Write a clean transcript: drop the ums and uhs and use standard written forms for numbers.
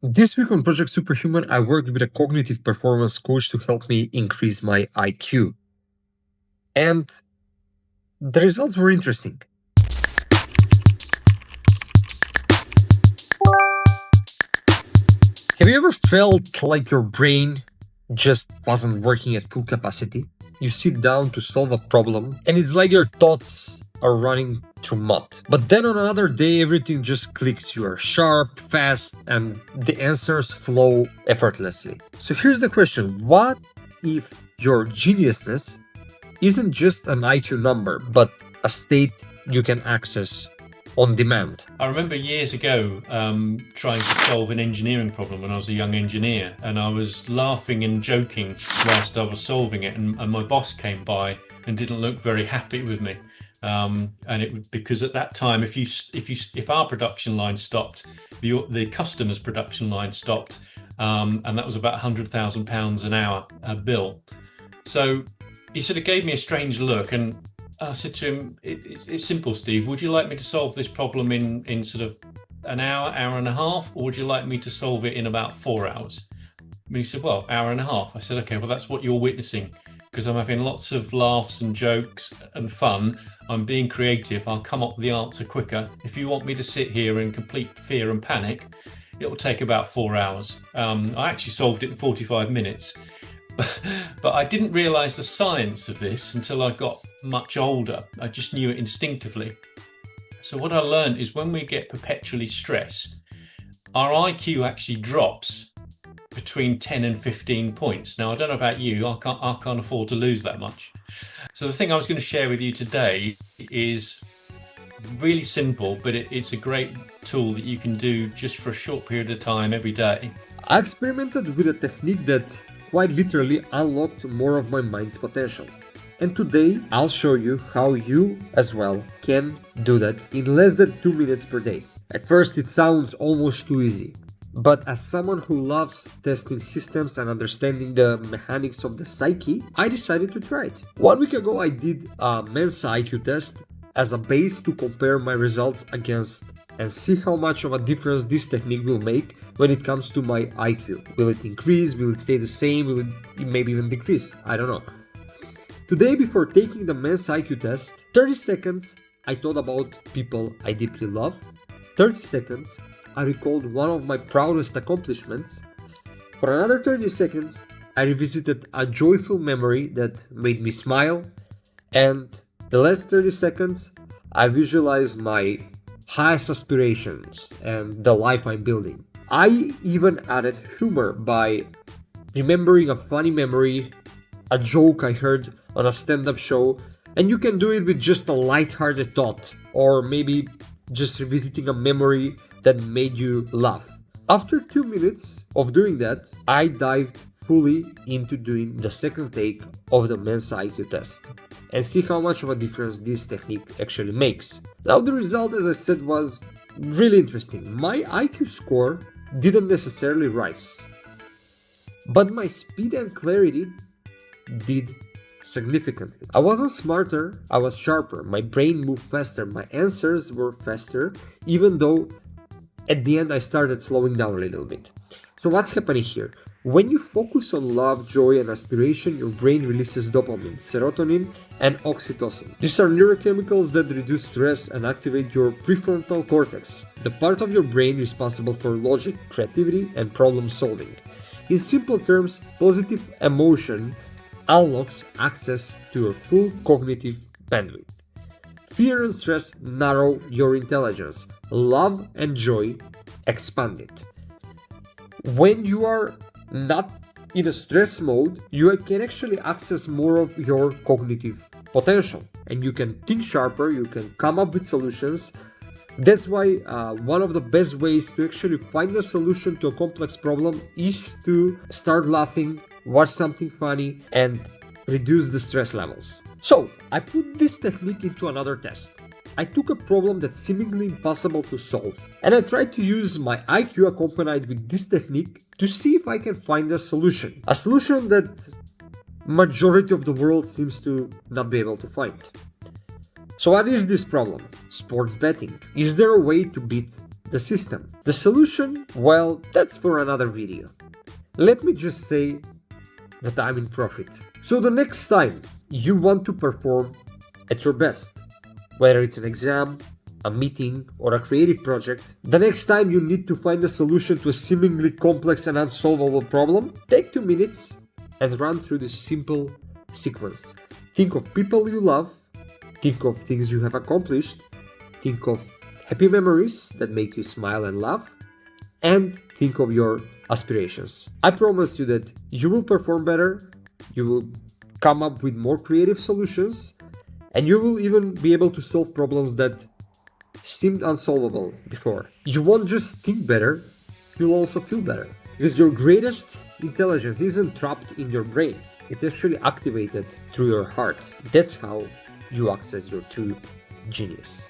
This week on Project Superhuman, I worked with a cognitive performance coach to help me increase my IQ. And the results were interesting. Have you ever felt like your brain just wasn't working at full capacity? You sit down to solve a problem, and it's like your thoughts are running through mud. But then on another day, everything just clicks. You are sharp, fast, and the answers flow effortlessly. So here's the question: what if your geniusness isn't just an IQ number, but a state you can access on demand? I remember years ago trying to solve an engineering problem when I was a young engineer, and I was laughing and joking whilst I was solving it, and my boss came by and didn't look very happy with me. And it because at that time, if our production line stopped, the customer's production line stopped, and that was about £100,000 an hour bill. So he sort of gave me a strange look, and I said to him, it's simple, Steve. Would you like me to solve this problem in sort of an hour and a half, or would you like me to solve it in about 4 hours? And he said, well, hour and a half. I said, okay, well, that's what you're witnessing, because I'm having lots of laughs and jokes and fun. I'm being creative. I'll come up with the answer quicker. If you want me to sit here in complete fear and panic, it will take about 4 hours. I actually solved it in 45 minutes. But I didn't realize the science of this until I got much older. I just knew it instinctively. So what I learned is when we get perpetually stressed, our IQ actually drops between 10 and 15 points. Now, I don't know about you, I can't afford to lose that much. So the thing I was going to share with you today is really simple, but it's a great tool that you can do just for a short period of time every day. I experimented with a technique that quite literally unlocked more of my mind's potential. And today I'll show you how you as well can do that in less than 2 minutes per day. At first it sounds almost too easy, but as someone who loves testing systems and understanding the mechanics of the psyche, I decided to try it. 1 week ago I did a Mensa IQ test as a base to compare my results against and see how much of a difference this technique will make when it comes to my IQ. Will it increase? Will it stay the same? Will it maybe even decrease? I don't know. Today, before taking the Mensa IQ test, 30 seconds I thought about people I deeply love. 30 seconds I recalled one of my proudest accomplishments. For another 30 seconds I revisited a joyful memory that made me smile. And the last 30 seconds I visualized my highest aspirations and the life I'm building. I even added humor by remembering a funny memory, a joke I heard on a stand-up show, and you can do it with just a light-hearted thought, or maybe just revisiting a memory that made you laugh. After 2 minutes of doing that, I dived fully into doing the second take of the Mensa IQ test and see how much of a difference this technique actually makes. Now the result, as I said, was really interesting. My IQ score didn't necessarily rise, but my speed and clarity did significantly. I wasn't smarter, I was sharper. My brain moved faster, my answers were faster, even though at the end I started slowing down a little bit. So what's happening here? When you focus on love, joy, and aspiration, your brain releases dopamine, serotonin, and oxytocin. These are neurochemicals that reduce stress and activate your prefrontal cortex, the part of your brain responsible for logic, creativity, and problem solving. In simple terms, positive emotion unlocks access to your full cognitive bandwidth. Fear and stress narrow your intelligence. Love and joy expand it. When you are not in a stress mode, you can actually access more of your cognitive potential and you can think sharper, you can come up with solutions. That's why one of the best ways to actually find a solution to a complex problem is to start laughing, watch something funny, and reduce the stress levels. So I put this technique into another test. I took a problem that's seemingly impossible to solve, and I tried to use my IQ accompanied with this technique to see if I can find a solution. A solution that majority of the world seems to not be able to find. So what is this problem? Sports betting. Is there a way to beat the system. The solution? Well, that's for another video. Let me just say that I'm in profit. So the next time you want to perform at your best, whether it's an exam, a meeting, or a creative project, the next time you need to find a solution to a seemingly complex and unsolvable problem, take 2 minutes and run through this simple sequence. Think of people you love, think of things you have accomplished, think of happy memories that make you smile and laugh, and think of your aspirations. I promise you that you will perform better, you will come up with more creative solutions, and you will even be able to solve problems that seemed unsolvable before. You won't just think better, you'll also feel better. Because your greatest intelligence isn't trapped in your brain, it's actually activated through your heart. That's how you access your true genius.